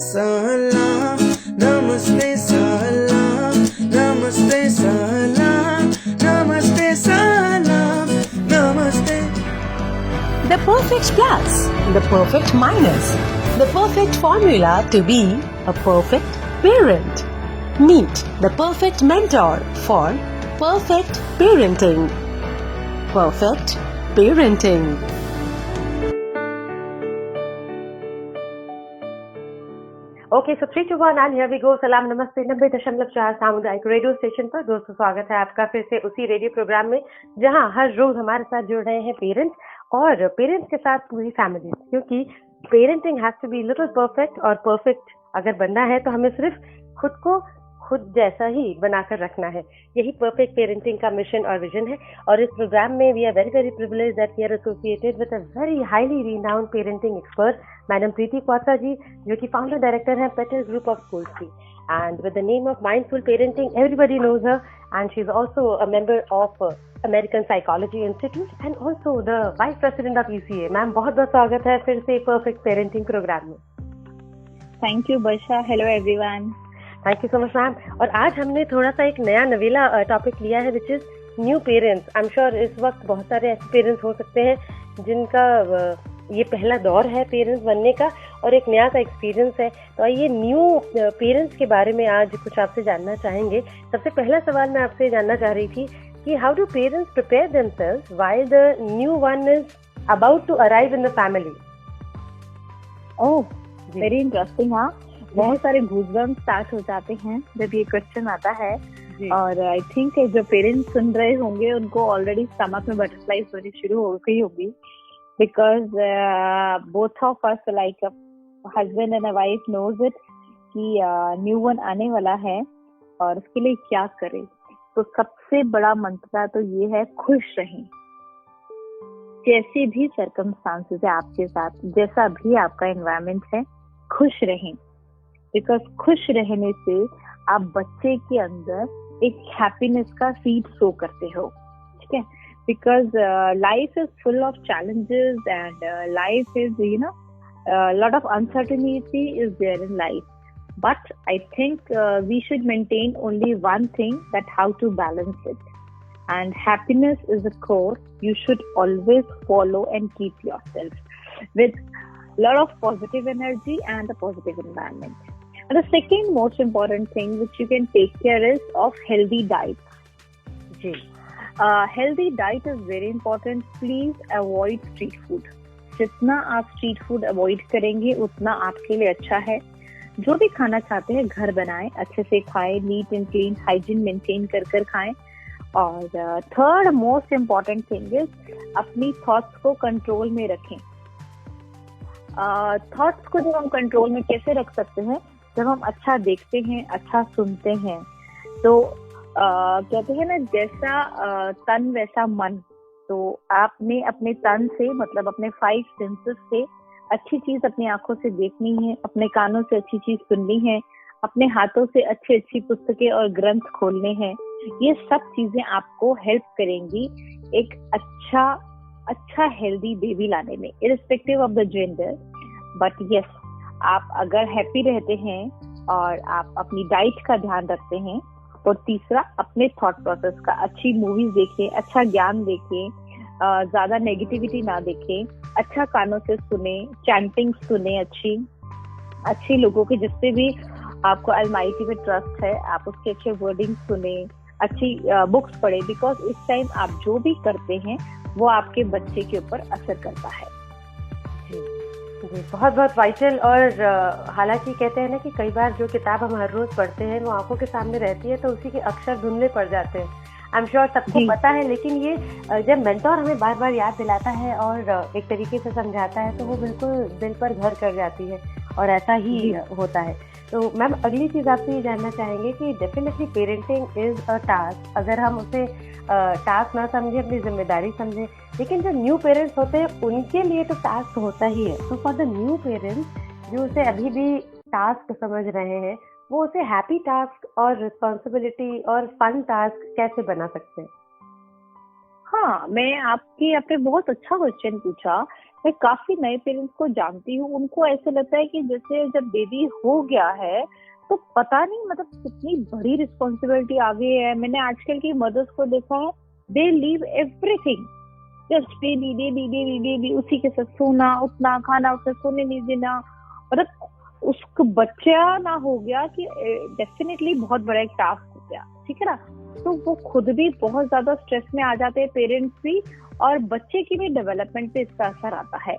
Salam, namaste salam, namaste salam, namaste salam, namaste. The perfect plus, the perfect minus, the perfect formula to be a perfect parent. Meet the perfect mentor for perfect parenting. Perfect parenting. Okay so 3 2 1 and here we go. सलाम नमस्ते 90.4 सामुदायिक radio station पर दोस्तों स्वागत है आपका फिर से उसी रेडियो प्रोग्राम में जहां हर रोज हमारे साथ जुड़ रहे हैं पेरेंट्स और पेरेंट्स के साथ पूरी फैमिली, क्योंकि parenting has to be little perfect और परफेक्ट अगर बनना है तो हमें सिर्फ खुद को खुद जैसा ही बनाकर रखना है। यही परफेक्ट पेरेंटिंग का मिशन और विजन है और इस प्रोग्राम में we are very privileged that we are associated with a very highly renowned parenting expert madam Preeti Kwatra ji, जो कि फाउंडर डायरेक्टर हैं पेटल ग्रुप ऑफ स्कूल्स की, and with the name of mindful parenting everybody knows her and she is also a member of American psychology institute and also the vice president of ECA. Ma'am बहुत बहुत स्वागत है फिर से perfect parenting programme में। Thank you Varsha. Hello everyone. Thank you so much ma'am. और आज हमने थोड़ा सा एक नया नवीला टॉपिक लिया है which is new parents. I am sure इस वक्त बहुत सारे ऐसे पेरेंट्स हो सकते हैं जिनका ये पहला दौर है पेरेंट्स बनने का और एक नया सा एक्सपीरियंस है। तो आइए न्यू पेरेंट्स के बारे में आज कुछ आपसे जानना चाहेंगे। सबसे पहला सवाल मैं आपसे जानना चाह रही थी कि how do parents prepare themselves while the new one is about to arrive in the family. Oh very interesting. हाँ, बहुत सारे गूज़बम्स स्टार्ट हो जाते हैं जब ये क्वेश्चन आता है और आई थिंक जो पेरेंट्स सुन रहे होंगे उनको ऑलरेडी स्टमक में बटरफ्लाइज होनी शुरू हो गई होगी, because both of us like husband and wife knows it कि न्यू वन आने वाला है और उसके लिए क्या करें। तो सबसे बड़ा मंत्र तो ये है, खुश रहें। जैसे भी सर्कमस्टांसेस है आपके साथ, जैसा भी आपका एनवायरनमेंट है, खुश रहें। बिकॉज खुश रहने से आप बच्चे के अंदर एक हैप्पीनेस का सीड सो करते हो, ठीक है। Because life is full of challenges and life is lot of uncertainty is there in life, but I think we should maintain only one thing, that how to balance it, and happiness is the core. You should always follow and keep yourself with lot of positive energy and a positive environment. And the second most important thing which you can take care is of healthy diet. Healthy diet is very important. Please avoid street food. जितना आप street food avoid करेंगे उतना आपके लिए अच्छा है। जो भी खाना चाहते हैं घर बनाएं, अच्छे से खाएं, neat and clean hygiene maintain कर खाएं। और third most important thing is अपनी थॉट्स को कंट्रोल में रखें। थॉट्स को जब हम कंट्रोल में कैसे रख सकते हैं, जब हम अच्छा देखते हैं, अच्छा सुनते हैं। तो कहते हैं ना, जैसा तन वैसा मन। तो आपने अपने तन से, मतलब अपने 5 सेंसेस से अच्छी चीज अपनी आंखों से देखनी है, अपने कानों से अच्छी चीज सुननी है, अपने हाथों से अच्छी अच्छी पुस्तकें और ग्रंथ खोलने हैं। ये सब चीजें आपको हेल्प करेंगी एक अच्छा हेल्दी बेबी लाने में, irrespective of the gender. But yes, आप अगर हैप्पी रहते हैं और आप अपनी डाइट का ध्यान रखते हैं, और तीसरा अपने थॉट प्रोसेस का, अच्छी मूवीज देखें, अच्छा ज्ञान देखें, ज्यादा नेगेटिविटी ना देखें, अच्छा कानों से सुने, चैंटिंग सुने, अच्छी लोगों के जिससे भी आपको अलमाइटी में ट्रस्ट है, आप उसके अच्छे वर्डिंग सुने, अच्छी बुक्स पढ़े। बिकॉज इस टाइम आप जो भी करते हैं वो आपके बच्चे के ऊपर असर करता है। जी, बहुत बहुत वाइटल। और हालांकि कहते हैं ना कि कई बार जो किताब हम हर रोज पढ़ते हैं वो आंखों के सामने रहती है तो उसी के अक्षर धुंधले पड़ जाते हैं। आई एम श्योर सबको पता है, लेकिन ये जब मेंटोर हमें बार बार याद दिलाता है और एक तरीके से समझाता है तो वो बिल्कुल दिल पर घर कर जाती है और ऐसा ही होता है। तो मैम अगली चीज आपसे ये जानना चाहेंगे कि definitely parenting is a task. अगर हम उसे टास्क ना समझे, अपनी जिम्मेदारी समझे, लेकिन जो न्यू पेरेंट्स होते हैं उनके लिए तो टास्क होता ही है। तो फॉर द न्यू पेरेंट्स जो उसे अभी भी टास्क समझ रहे हैं, वो उसे हैप्पी टास्क और रिस्पॉन्सिबिलिटी और फन टास्क कैसे बना सकते हैं? हाँ, मैं आपने बहुत अच्छा क्वेश्चन पूछा मैं काफी नए पेरेंट्स को जानती हूँ, उनको ऐसे लगता है कि जैसे जब बेबी हो गया है तो पता नहीं मतलब कितनी बड़ी रिस्पॉन्सिबिलिटी आ गई है। मैंने आजकल की मदर्स को देखा है, they leave everything, just baby baby baby baby, उसी के साथ सोना, उठना, खाना, उसे सोने नहीं देना। मतलब उसको बच्चा ना हो गया कि डेफिनेटली बहुत बड़ा एक टास्क हो गया, ठीक है ना। तो वो खुद भी बहुत ज्यादा स्ट्रेस में आ जाते हैं, पेरेंट्स भी, और बच्चे की भी डेवलपमेंट पे इसका असर आता है।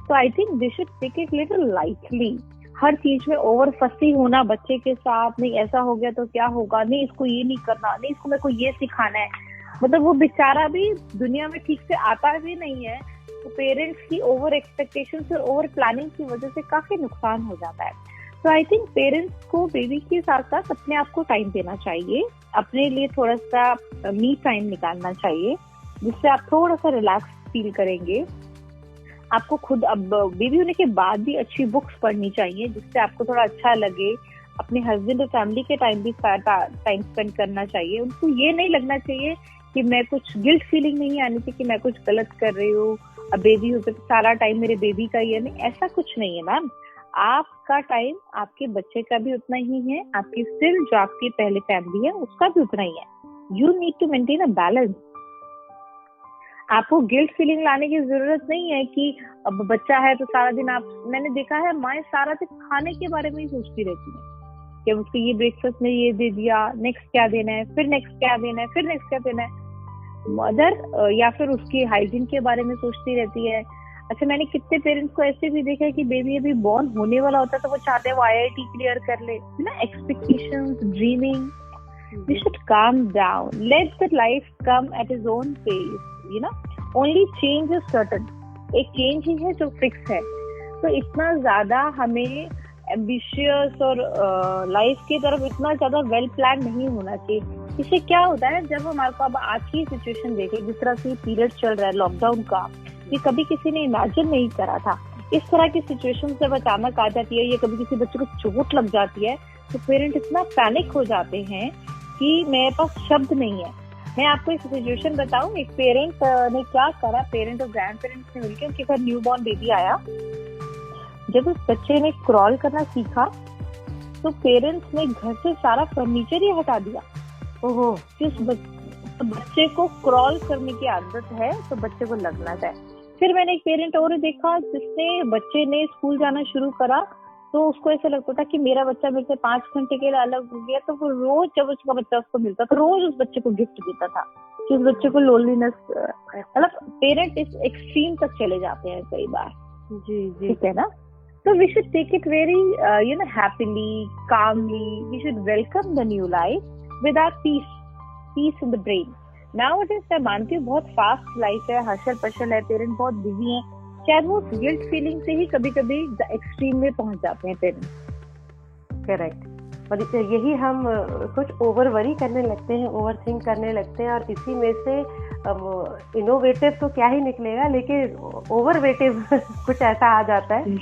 तो I think they should take it little lightly. हर चीज में ओवर फसी होना बच्चे के साथ, नहीं ऐसा हो गया तो क्या होगा, नहीं इसको ये नहीं करना, नहीं इसको मेरे को ये सिखाना है, मतलब वो बेचारा भी दुनिया में ठीक से आता भी नहीं है। तो पेरेंट्स की ओवर एक्सपेक्टेशंस और ओवर प्लानिंग की वजह से काफी नुकसान हो जाता है। तो आई थिंक पेरेंट्स को बेबी के साथ साथ अपने आप को टाइम देना चाहिए, अपने लिए थोड़ा सा मी टाइम निकालना चाहिए, जिससे आप थोड़ा सा रिलैक्स फील करेंगे। आपको खुद अब बेबी होने के बाद भी अच्छी बुक्स पढ़नी चाहिए, जिससे आपको थोड़ा अच्छा लगे। अपने हस्बैंड और फैमिली के टाइम भी टाइम स्पेंड करना चाहिए। उनको ये नहीं लगना चाहिए कि मैं कुछ गिल्ट फीलिंग नहीं आनी चाहिए कि मैं कुछ गलत कर रही हूँ, अब बेबी होते तो सारा टाइम मेरे बेबी का ही है। नहीं, ऐसा कुछ नहीं है मैम। आपका टाइम आपके बच्चे का भी उतना ही है, आपकी स्टिल जो आपकी पहले फैमिली है उसका भी उतना ही है। You need to maintain a balance. आपको गिल्ट फीलिंग लाने की जरूरत नहीं है कि अब बच्चा है तो सारा दिन आप, मैंने देखा है माँ सारा दिन खाने के बारे में ही सोचती रहती है कि उसको ये ब्रेकफास्ट में ये दे दिया, नेक्स्ट क्या देना है, फिर नेक्स्ट क्या देना है, फिर नेक्स्ट क्या देना है। मदर या फिर उसकी हाइजीन के बारे में सोचती रहती है। अच्छा, मैंने कितने पेरेंट्स को ऐसे भी देखा है कि बेबी अभी बॉर्न होने वाला होता है तो वो चाहते हैं वो IIT क्लियर कर ले, ना, expectations, dreaming. We should calm down. Let the life come at its own pace. You know, only change is certain. एक चेंज ही है जो फिक्स है। तो इतना ज्यादा हमें एम्बिशियस और लाइफ की तरफ इतना ज्यादा वेल प्लान नहीं होना चाहिए। इससे क्या होता है, जब हमारे को अब आज की सिचुएशन देखें, जिस तरह से पीरियड चल रहा है लॉकडाउन का, ये कभी किसी ने इमेजिन नहीं करा था। इस तरह की सिचुएशन जब अचानक आ जाती है या कभी किसी बच्चे को चोट लग जाती है तो पेरेंट इतना पैनिक हो जाते हैं कि मेरे पास शब्द नहीं है। मैं आपको एक सिचुएशन बताऊं, एक पेरेंट ने क्या करा, पेरेंट और ग्रैंड पेरेंट्स ने मिलकर उनके घर न्यू बॉर्न बेबी आया। जब उस बच्चे ने क्रॉल करना सीखा तो पेरेंट्स ने घर से सारा फर्नीचर ही हटा दिया। ओहो, जिस बच्चे को क्रॉल करने की आदत है तो बच्चे को लगना चाहिए। फिर मैंने एक पेरेंट और देखा जिसने, बच्चे ने स्कूल जाना शुरू करा तो उसको ऐसा लगता था कि मेरा बच्चा मेरे से 5 घंटे के लिए अलग हो गया, तो वो रोज जब उसका बच्चा उसको मिलता तो रोज उस बच्चे को गिफ्ट देता था कि उस बच्चे को लोनलीनेस, मतलब पेरेंट इस एक्सट्रीम तक चले जाते हैं कई बार। जी जी, ठीक है ना। तो we should take it very happily, calmly. We should welcome the new life with our peace in the brain. Nowadays मैं मानती हूँ बहुत फास्ट लाइफ है, हशल पशल है, पेरेंट बहुत बिजी हैं, शायद वो गिल्ट फीलिंग से ही कभी कभी एक्सट्रीम में पहुंच जाते हैं पेरेंट्स। करेक्ट। और यही हम कुछ ओवर वरी करने लगते हैं, ओवर थिंक करने लगते हैं, और इसी में से इनोवेटिव तो क्या ही निकलेगा, लेकिन ओवरवेटिव कुछ ऐसा आ जाता है।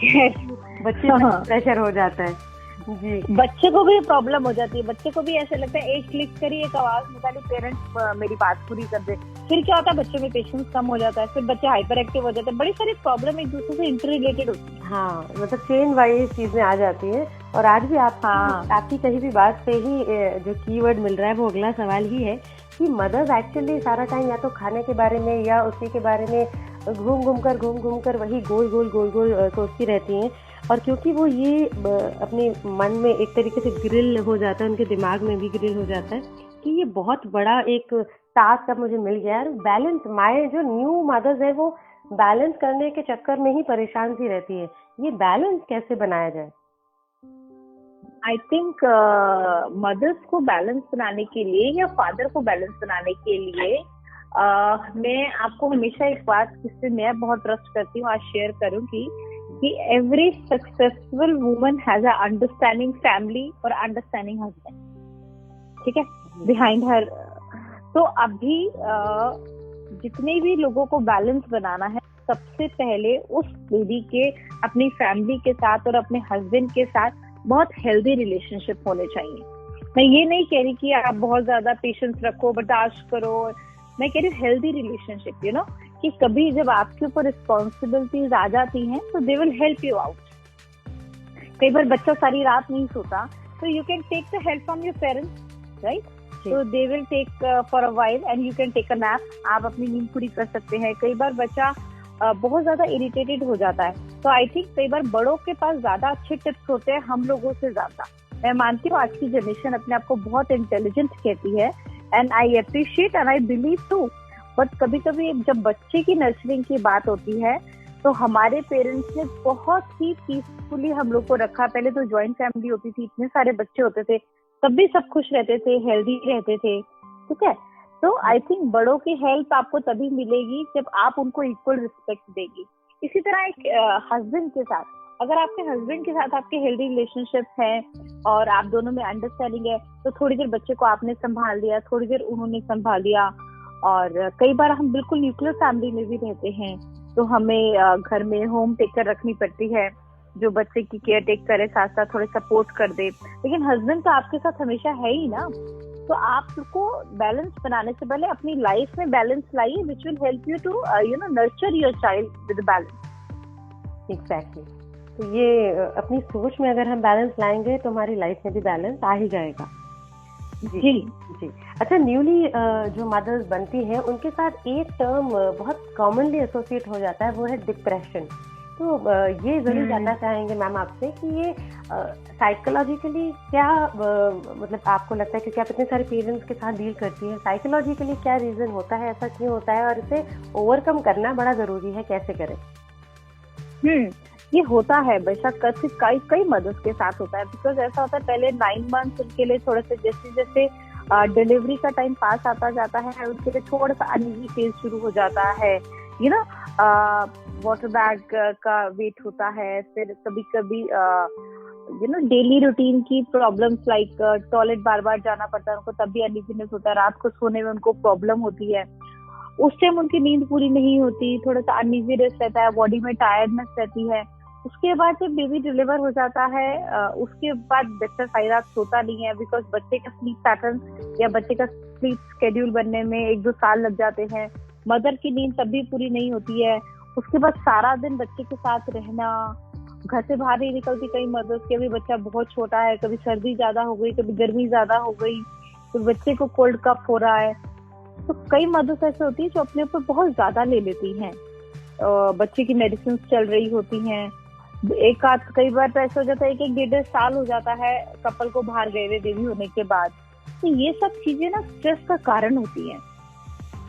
बच्चे पर प्रेशर हो जाता है। जी, बच्चे को भी प्रॉब्लम हो जाती है। बच्चे को भी ऐसे लगता है एक क्लिक करी, एक आवाज निकाली, पेरेंट्स मेरी बात पूरी कर दे। फिर क्या होता है, बच्चों में पेशेंस कम हो जाता है, फिर बच्चे हाइपर एक्टिव हो जाते हैं। बड़ी सारी प्रॉब्लम एक दूसरे से इंटर रिलेटेड होती है। हाँ, मतलब चेन वाइज चीजें आ जाती है। और आज भी आपकी कहीं भी बात पे ही जो कीवर्ड मिल रहा है वो अगला सवाल ही है कि मदर्स एक्चुअली सारा टाइम या तो खाने के बारे में या उसी के बारे में घूम घूम कर वही गोल गोल सोचती रहती हैं। और क्योंकि वो ये अपने मन में एक तरीके से ग्रिल हो जाता है, उनके दिमाग में भी ग्रिल हो जाता है कि ये बहुत बड़ा एक टास्क अब मुझे मिल गया है। बैलेंस, माए जो न्यू मदर्स है वो बैलेंस करने के चक्कर में ही परेशान सी रहती है। ये बैलेंस कैसे बनाया जाए? आई थिंक मदर्स को बैलेंस बनाने के लिए या फादर को बैलेंस बनाने के लिए मैं आपको हमेशा एक बात जिससे मैं बहुत ट्रस्ट करती हूँ आज शेयर करूंगी कि every successful woman has a understanding family और अंडरस्टैंडिंग हस्बैंड, ठीक है, बिहाइंड हर। तो अभी जितने भी लोगों को बैलेंस बनाना है, सबसे पहले उस बेबी के अपनी फैमिली के साथ और अपने हस्बैंड के साथ बहुत हेल्दी रिलेशनशिप होने चाहिए। मैं ये नहीं कह रही कि आप बहुत ज्यादा पेशेंस रखो, बर्दाश्त करो, मैं कह रही हूँ हेल्दी रिलेशनशिप, यू नो, कि कभी जब आपके ऊपर रिस्पॉन्सिबिलिटीज आ जाती हैं तो they will help you out. कई बार बच्चा सारी रात नहीं सोता, तो you can take the help from your parents, right? तो they will take for a while and you can take a nap. आप अपनी नींद पूरी कर सकते हैं। कई बार बच्चा बहुत ज्यादा इरिटेटेड हो जाता है, तो आई थिंक कई बार बड़ों के पास ज्यादा अच्छे टिप्स होते हैं हम लोगों से ज्यादा। मैं मानती हूँ आज की जनरेशन अपने आप को बहुत इंटेलिजेंट कहती है, and I appreciate and I believe too. But कभी कभी जब बच्चे की नर्चरिंग की बात होती है तो हमारे पेरेंट्स ने बहुत ही पीसफुली हम लोग को रखा। पहले तो ज्वाइंट फैमिली होती थी, इतने सारे बच्चे होते थे, तब भी सब खुश रहते थे, हेल्दी रहते थे, ठीक है? तो आई थिंक बड़ों की हेल्प आपको तभी मिलेगी जब आप उनको इक्वल रिस्पेक्ट देगी। इसी तरह एक हस्बैंड के साथ, अगर आपके हस्बैंड के साथ आपके हेल्दी रिलेशनशिप हैं और आप दोनों में अंडरस्टैंडिंग है, तो थोड़ी देर बच्चे को आपने संभाल लिया, थोड़ी देर उन्होंने संभाल लिया। और कई बार हम बिल्कुल न्यूक्लियर फैमिली में भी रहते हैं, तो हमें घर में होम टेकर रखनी पड़ती है जो बच्चे की केयर टेक करे, साथ साथ थोड़े सपोर्ट कर दे। लेकिन हस्बैंड तो आपके साथ हमेशा है ही ना, तो आपको बैलेंस बनाने से पहले अपनी लाइफ में बैलेंस लाइए, which will help you to nurture your child with balance. Exactly. तो ये अपनी सोच में अगर हम बैलेंस लाएंगे तो हमारी लाइफ में भी बैलेंस आ ही जाएगा। जी जी। अच्छा, न्यूली जो मदर्स बनती हैं उनके साथ एक टर्म बहुत कॉमनली एसोसिएट हो जाता है, वो है डिप्रेशन। तो ये जरूर जानना चाहेंगे मैम आपसे कि ये साइकोलॉजिकली क्या मतलब आपको लगता है, क्योंकि आप इतने सारे पेरेंट्स के साथ डील करती हैं, साइकोलॉजिकली क्या रीजन होता है, ऐसा क्यों होता है, और इसे ओवरकम करना बड़ा जरूरी है, कैसे करें? ये होता है बेशक कई मदर्स के साथ होता है। बिकॉज ऐसा होता है, पहले 9 मंथ्स उनके लिए थोड़े से जैसे जैसे डिलीवरी का टाइम पास आता जाता है, उनके लिए थोड़ा सा अनईजी फेज शुरू हो जाता है। वाटर बैग का वेट होता है, फिर कभी कभी डेली रूटीन की प्रॉब्लम्स लाइक टॉयलेट बार बार जाना पड़ता है उनको, तब भी अनईजीनेस होता है। रात को सोने में उनको प्रॉब्लम होती है, उस टाइम उनकी नींद पूरी नहीं होती, थोड़ा सा अनईजीनेस रहता है, बॉडी में टायर्डनेस रहती है। उसके बाद जब बेबी डिलीवर हो जाता है उसके बाद बच्चा सारी रात सोता नहीं है, बिकॉज बच्चे का स्लीप पैटर्न या बच्चे का स्लीप स्केड्यूल बनने में 1-2 साल लग जाते हैं। मदर की नींद तब भी पूरी नहीं होती है। उसके बाद सारा दिन बच्चे के साथ रहना, घर से बाहर नहीं निकलती कई मदर्स के, भी बच्चा बहुत छोटा है, कभी सर्दी ज्यादा हो गई, कभी गर्मी ज्यादा हो गई, तो बच्चे को कोल्ड कफ हो रहा है। तो कई मदर्स ऐसे होती है जो अपने ऊपर बहुत ज्यादा ले लेती हैं, बच्चे की मेडिसिन चल रही होती हैं। एक आध कई बार तो ऐसा हो जाता है कि 1-1.5 साल हो जाता है कपल को बाहर गए हुए बेबी होने के बाद। तो ये सब चीजें ना स्ट्रेस का कारण होती हैं।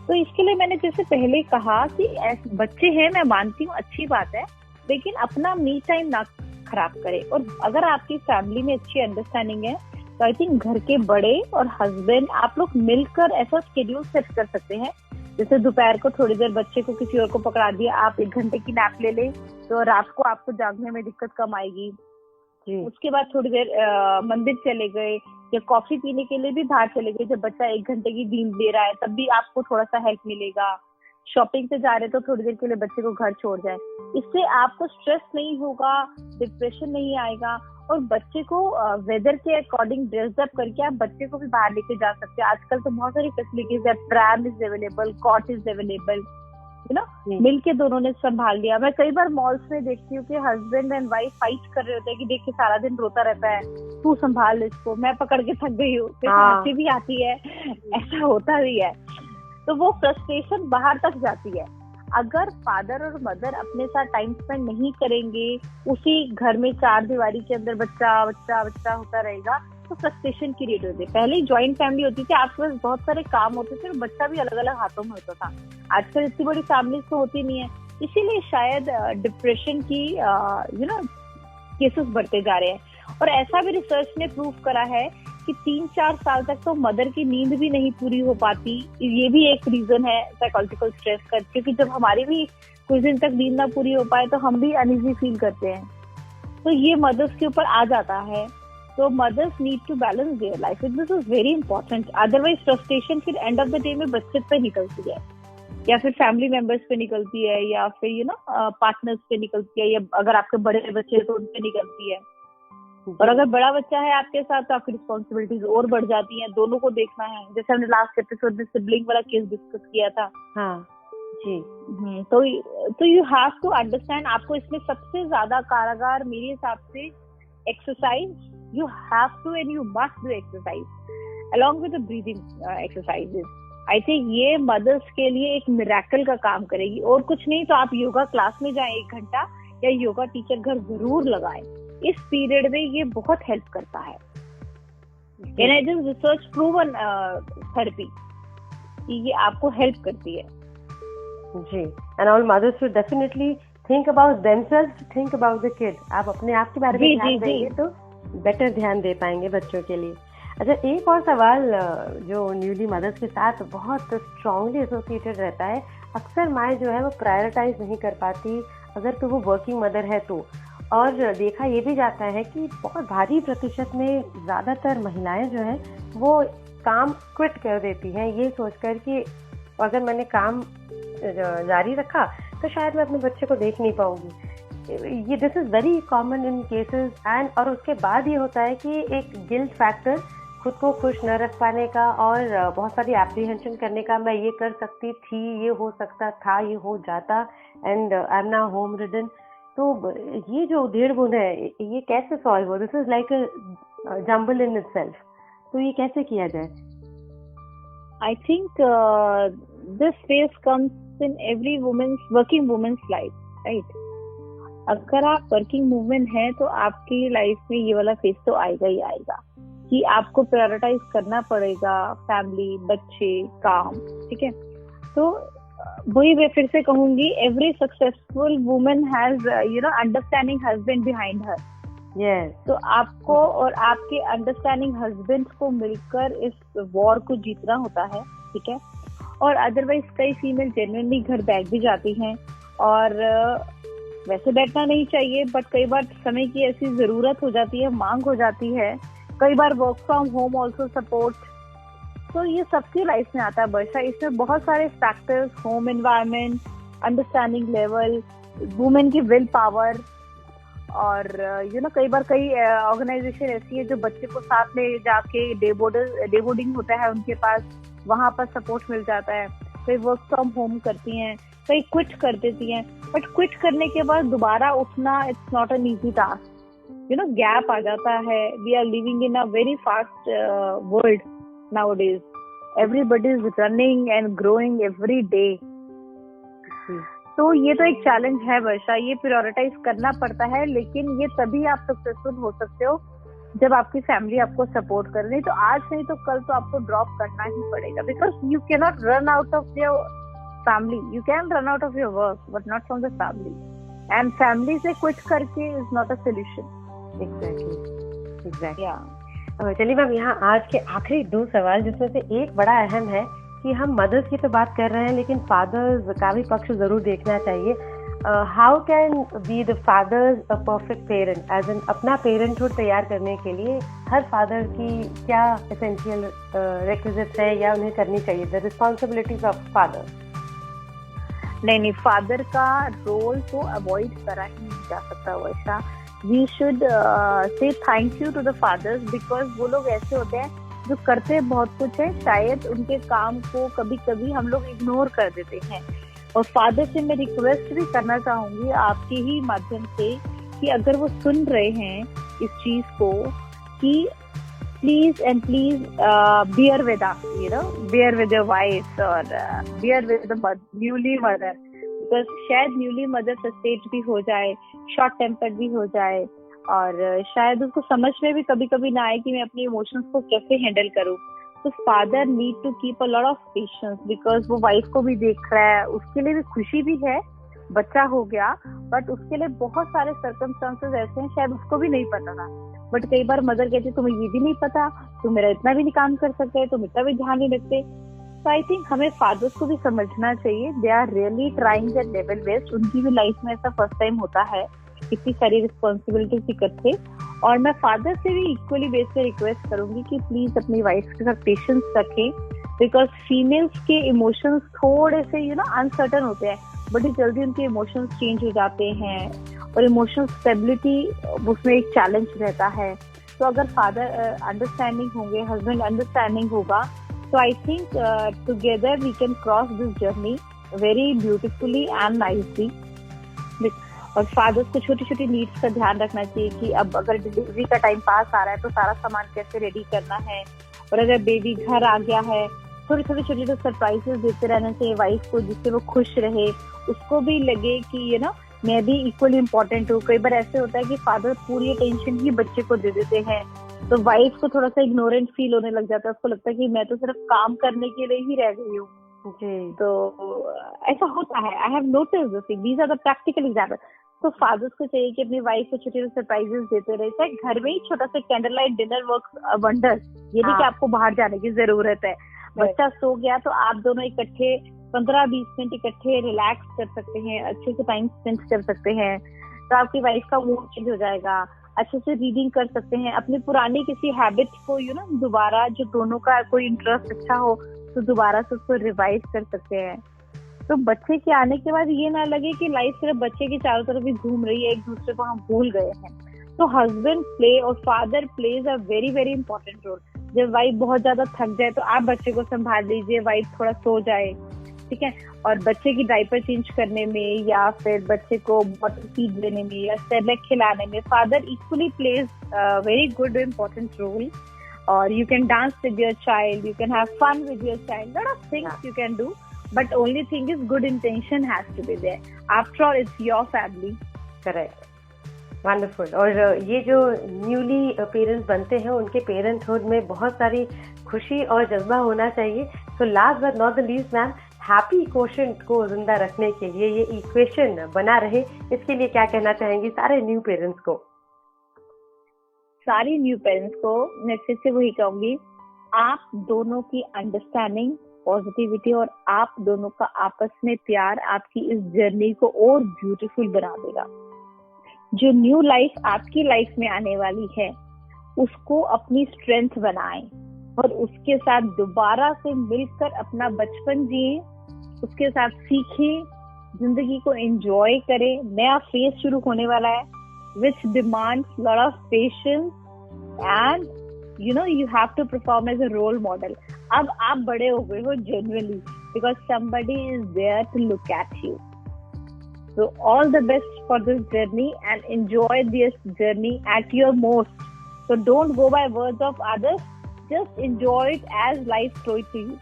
तो इसके लिए मैंने जैसे पहले कहा कि बच्चे हैं, मैं मानती हूँ अच्छी बात है, लेकिन अपना मी टाइम ना खराब करे। और अगर आपकी फैमिली में अच्छी अंडरस्टैंडिंग है तो आई थिंक घर के बड़े और हस्बैंड आप लोग मिलकर ऐसा शेड्यूल सेट कर सकते हैं, जैसे दोपहर को थोड़ी देर बच्चे को किसी और को पकड़ा दिया, आप 1 घंटे की नैप ले लें, तो रात को आपको जागने में दिक्कत कम आएगी। उसके बाद थोड़ी देर मंदिर चले गए या कॉफी पीने के लिए भी बाहर चले गए, जब बच्चा 1 घंटे की नींद ले रहा है तब भी आपको थोड़ा सा हेल्प मिलेगा। शॉपिंग से जा रहे तो थोड़ी देर के लिए बच्चे को घर छोड़ जाए, इससे आपको स्ट्रेस नहीं होगा, डिप्रेशन नहीं आएगा। और बच्चे को वेदर के अकॉर्डिंग ड्रेस अप करके आप बच्चे को भी बाहर लेके जा सकते हैं। आजकल तो बहुत सारी फैसिलिटीज है, pram is available, cot is available, मिलके दोनों ने संभाल लिया। मैं कई बार मॉल्स में देखती हूँ कि हस्बैंड एंड वाइफ फाइट कर रहे होते हैं कि देख के सारा दिन रोता रहता है, तू संभाल इसको, मैं पकड़ के थक गई हूँ, हंसी भी आती है, ऐसा होता भी है। तो वो फ्रस्ट्रेशन बाहर तक जाती है। अगर फादर और मदर अपने साथ टाइम स्पेंड नहीं करेंगे, उसी घर में 4 दीवारी के अंदर बच्चा बच्चा बच्चा होता रहेगा, तो फ्रस्ट्रेशन क्रिएट होती है। पहले ज्वाइंट फैमिली होती थी, आपके पास बहुत सारे काम होते थे, बच्चा भी अलग अलग हाथों में होता था। आजकल इतनी बड़ी फैमिलीज तो होती नहीं है, इसीलिए शायद डिप्रेशन की केसेस बढ़ते जा रहे हैं। और ऐसा भी रिसर्च ने प्रूव करा है कि 3-4 साल तक तो मदर की नींद भी नहीं पूरी हो पाती। ये भी एक रीजन है साइकोलॉजिकल स्ट्रेस का, क्योंकि जब हमारी भी कुछ दिन तक नींद ना पूरी हो पाए तो हम भी अनईजी फील करते हैं। तो ये मदर्स के ऊपर आ जाता है। तो mothers need to balance their life, this is very important. Otherwise frustration फिर एंड ऑफ द डे में बच्चे पे निकलती है, या फिर फैमिली मेंबर्स पे निकलती है, या फिर पार्टनर्स पे निकलती है, या अगर आपके बड़े बच्चे हैं तो उन पे निकलती है। और अगर बड़ा बच्चा है आपके साथ तो आपकी रिस्पॉन्सिबिलिटीज और बढ़ जाती हैं, दोनों को देखना है। जैसे हमने लास्ट एपिसोड में सिबलिंग वाला केस डिस्कस किया था। जी। तो यू हैव टू अंडरस्टैंड, आपको इसमें सबसे ज्यादा कारगर मेरे हिसाब से exercise, you have to and you must do exercise along with the breathing exercises. I think ये मदर्स के लिए एक मिरेकल का काम करेगी। और कुछ नहीं तो आप योगा क्लास में जाएं 1 घंटा, या योगा टीचर घर जरूर लगाएं। इस पीरियड में ये बहुत हेल्प करता है। रिसर्च प्रूवन थेरेपी ये आपको हेल्प करती है। जी, and all mothers should definitely think about themselves, think about the kid. आप अपने आप के बारे में ध्यान देंगे तो बेटर ध्यान दे पाएंगे बच्चों के लिए। अच्छा, एक और सवाल जो न्यूली मदर्स के साथ बहुत स्ट्रांगली एसोसिएटेड रहता है, अक्सर माएँ जो है वो प्रायोरिटाइज नहीं कर पाती अगर तो वो वर्किंग मदर है तो। और देखा ये भी जाता है कि बहुत भारी प्रतिशत में ज़्यादातर महिलाएं जो है वो काम क्विट कर देती हैं ये सोचकर कि अगर मैंने काम जारी रखा तो शायद मैं अपने बच्चे को देख नहीं पाऊंगी। ये this is very common in cases and और उसके बाद ये होता है कि एक गिल्ट फैक्टर, खुद को खुश न रख पाने का और बहुत सारी एप्रीहेंशन करने का, मैं ये कर सकती थी, ये हो सकता था, ये हो जाता, and I am now home ridden. तो ये जो उधेड़-बुन है ये कैसे सॉल्व हो? This is like a jumble in itself. तो ये कैसे किया जाए? I think this phase comes in every women's, working women's life, right? अगर आप वर्किंग वुमेन हैं तो आपकी लाइफ में ये वाला फेज तो आएगा ही आएगा कि आपको प्रायोरिटाइज करना पड़ेगा फैमिली, बच्चे, काम, ठीक है? तो वही मैं फिर से कहूंगी, every successful woman has understanding husband behind her. तो आपको और आपके अंडरस्टैंडिंग हस्बैंड को मिलकर इस वॉर को जीतना होता है, ठीक है? और अदरवाइज कई फीमेल जेन्युइनली घर बैठ भी जाती हैं और वैसे बैठना नहीं चाहिए, बट कई बार समय की ऐसी जरूरत हो जाती है, मांग हो जाती है, कई बार work from home also support. तो ये सबकी लाइफ में आता है वर्षा। इसमें बहुत सारे factors, home environment, understanding level, women की विल पावर, और कई बार कई ऑर्गेनाइजेशन ऐसी है जो बच्चे को साथ ले जाके डे बोर्डिंग होता है उनके पास, वहां पर सपोर्ट मिल जाता है। कई वर्क फ्रॉम होम करती हैं, कई क्विट कर देती हैं, बट क्विट करने के बाद दोबारा उठना it's not an easy task. Gap आ जाता है। We are living in a very fast world nowadays. Everybody is running and growing every day. तो ये तो एक चैलेंज है वर्षा, ये प्रायोरिटाइज करना पड़ता है, लेकिन ये तभी आप सक्सेसफुल हो सकते हो जब आपकी फैमिली आपको सपोर्ट कर रही। तो आज नहीं तो कल तो आपको ड्रॉप करना ही पड़ेगा, because you can not run out of your family. You can run out of your work but not from the family, and family से क्विट करके is not a solution. Exactly. चलिए मैम, यहाँ आज के आखिरी 2 सवाल, जिसमें से एक बड़ा अहम है कि हम मदर्स की तो बात कर रहे हैं लेकिन फादर्स का भी पक्ष जरूर देखना चाहिए। How can be the fathers a perfect parent? As an अपना पेरेंटहुड तैयार करने के लिए हर फादर की क्या एसेंशियल रिक्विजिट्स है या उन्हें करनी चाहिए, द रिस्पॉन्सिबिलिटीज ऑफ फादर? नहीं, फादर का रोल तो अवॉइड करा ही नहीं जा सकता वर्षा। We should say thank you to the fathers, because वो लोग ऐसे होते हैं जो करते बहुत कुछ है, शायद उनके काम को कभी कभी हम लोग इग्नोर कर देते हैं। और फादर से मैं रिक्वेस्ट भी करना चाहूंगी आपके ही माध्यम से कि अगर वो सुन रहे हैं इस चीज को, कि please and please bear with us, bear with your wives और bear with the newly mother, because शायद न्यूली मदर फ्रस्ट्रेट भी हो जाए, शॉर्ट टेम्पर्ड भी हो जाए, और शायद उसको समझ में भी कभी कभी ना आए कि मैं अपने इमोशंस को कैसे हैंडल करूं। तो father need to keep a lot of patience, because वो वाइफ को भी देख रहा है, उसके लिए भी खुशी भी है, बच्चा हो गया, बट उसके लिए बहुत सारे सर्कमस्टांसेस ऐसे हैं शायद उसको भी नहीं पता था। बट कई बार मदर कहती है तुम्हें ये भी नहीं पता, तुम मेरा इतना भी नहीं काम कर सकते, तुम इतना भी ध्यान नहीं रखते। तो आई थिंक हमें फादर्स को भी समझना चाहिए, they are really trying their level best. उनकी भी लाइफ में ऐसा फर्स्ट टाइम होता है, इतनी सारी रिस्पॉन्सिबिलिटीज इकट्ठे। और मैं फादर से भी इक्वली बेस पे रिक्वेस्ट करूंगी कि प्लीज अपनी वाइफ के साथ पेशेंस रखें, बिकॉज फीमेल्स के इमोशंस थोड़े से अनसर्टन होते हैं, बड़ी जल्दी उनके इमोशंस चेंज हो जाते हैं, और इमोशनल स्टेबिलिटी उसमें एक चैलेंज रहता है। तो अगर फादर अंडरस्टैंडिंग होंगे, हस्बैंड अंडरस्टैंडिंग होगा, तो I think together we can cross this journey very beautifully and nicely. और फादर्स को छोटी छोटी नीड्स का ध्यान रखना चाहिए कि अब अगर डिलीवरी का टाइम पास आ रहा है तो सारा सामान कैसे रेडी करना है, और अगर बेबी घर आ गया है थोड़ी थोड़ी छोटी छोटी सरप्राइजेस देते रहना चाहिए वाइफ को, जिससे वो खुश रहे, उसको भी लगे कि मैं भी इक्वली इम्पोर्टेंट हूँ। कई बार ऐसे होता है कि फादर पूरी अटेंशन ही बच्चे को दे देते हैं, तो वाइफ को थोड़ा सा इग्नोरेंट फील होने लग जाता है, उसको लगता है कि मैं तो सिर्फ काम करने के लिए ही रह गई हूँ जी। तो ऐसा होता है, I have noticed this, these are the practical example. तो फादर्स को चाहिए कि अपनी वाइफ को छोटे छोटे सरप्राइजेस देते रहे, चाहे घर में ही छोटा सा candle light dinner works wonders. ये नहीं कि आपको बाहर जाने की जरूरत है, बच्चा सो गया तो आप दोनों इकट्ठे 15-20 मिनट इकट्ठे रिलैक्स कर सकते हैं, अच्छे से टाइम स्पेंड कर सकते हैं, तो आपकी वाइफ का मूड चेंज हो जाएगा। अच्छे से रीडिंग कर सकते हैं, अपनी पुरानी किसी हैबिट को दोबारा, जो दोनों का कोई इंटरेस्ट अच्छा हो तो दोबारा से उसको रिवाइज कर सकते हैं। तो बच्चे के आने के बाद ये ना लगे कि लाइफ सिर्फ बच्चे के चारों तरफ ही घूम रही है, एक दूसरे को हम भूल गए हैं। तो हस्बैंड प्ले और father plays a very very important role. जब वाइफ बहुत ज्यादा थक जाए तो आप बच्चे को संभाल लीजिए, वाइफ थोड़ा सो जाए, ठीक है, और बच्चे की डायपर चेंज करने में या फिर बच्चे को बॉटल फीड देने में या सेरेलैक खिलाने में father equally plays very good important role. और you can dance with your child, you can have fun with your child, lot of things you can do, but only thing is good intention has to be there. After all, it's your family. Correct. Wonderful. और ये जो newly parents बनते हैं उनके parenthood में बहुत सारी खुशी और जज्बा होना चाहिए। तो last but not the least ma'am, happy quotient को जिंदा रखने के लिए, ये इक्वेशन बना रहे, इसके लिए क्या कहना चाहेंगी सारे न्यू पेरेंट्स को? सारी न्यू पेरेंट्स को मैं फिर से वही कहूंगी, आप दोनों की अंडरस्टैंडिंग, पॉजिटिविटी और आप दोनों का आपस में प्यार आपकी इस जर्नी को और ब्यूटीफुल बना देगा। जो न्यू लाइफ आपकी लाइफ में आने वाली है उसको अपनी स्ट्रेंथ बनाएं और उसके साथ दोबारा से मिलकर अपना बचपन जिए, उसके साथ सीखें, जिंदगी को एंजॉय करें। नया फेज शुरू होने वाला है which demands lot of patience and you have to perform as a role model. अब आप बड़े हो गए हो genuinely because somebody is there to look at you. So all the best for this journey and enjoy this journey at your most. So don't go by words of others, just enjoy it as life throws to you.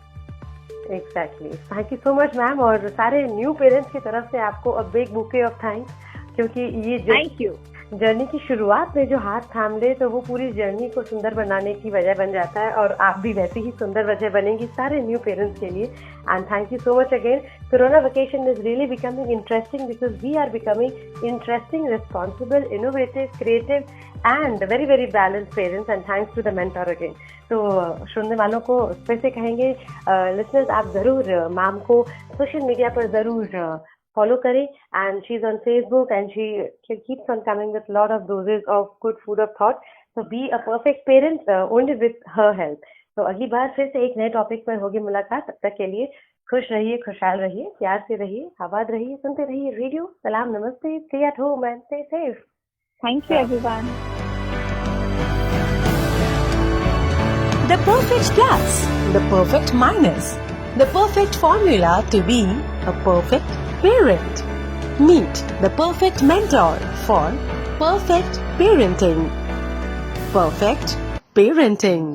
Exactly. Thank you so much ma'am। और सारे new parents की तरफ से आपको a big bouquet of thanks, क्योंकि ये जो Thank you. Journey की शुरुआत में जो हाथ थाम ले तो वो पूरी जर्नी को सुंदर बनाने की वजह बन जाता है, और आप भी वैसे ही सुंदर वजह बनेंगी सारे न्यू पेरेंट्स के लिए। And thank you so much again. Corona vacation is really becoming interesting because we are becoming interesting, responsible, innovative, creative and very very balanced parents, and thanks to the mentor again. तो सुनने वालों को फिर से कहेंगे, listeners आप जरूर ma'am को सोशल मीडिया पर जरूर follow करें, and she's on Facebook and she keeps on coming with a lot of doses of good food of thought. So be a perfect parent only with her help. तो अगली बार फिर से एक नए topic पर होगी मुलाकात। तब तक के लिए खुश रहिए, खुशहाल रहिए, प्यार से रहिए, आबाद रहिए, सुनते रहिए रेडियो सलाम, नमस्ते, stay at home and stay safe. Thank you everyone. The perfect plus, the perfect minus, the perfect formula to be a perfect parent. Meet the perfect mentor for perfect parenting. Perfect parenting.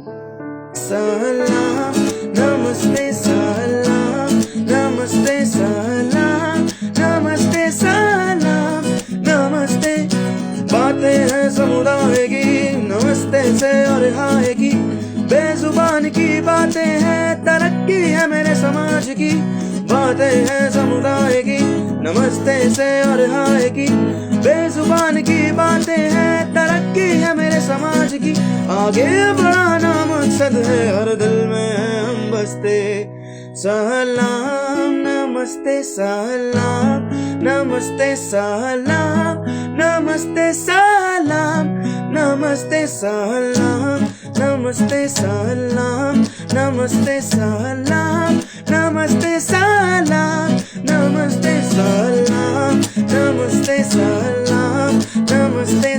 Salam, namaste, salam, namaste, salam, namaste, salam, namaste। बातें हैं समुदाय की, नमस्ते से और हाय की, बेजुबान की बातें हैं, तरक्की है मेरे समाज की। बातें हैं समुदाय की, नमस्ते से और हाय की, बेजुबान की बातें हैं, तरक्की है मेरे समाज की। आगे बढ़ाना मकसद है, हर दिल में है हम बसते। सलाम नमस्ते सलाम, नमस्ते सलाम, नमस्ते सलाम, नमस्ते सलाम, नमस्ते सलाम, नमस्ते सलाम, नमस्ते सलाम, नमस्ते सलाम, नमस्ते सलाम, नमस्ते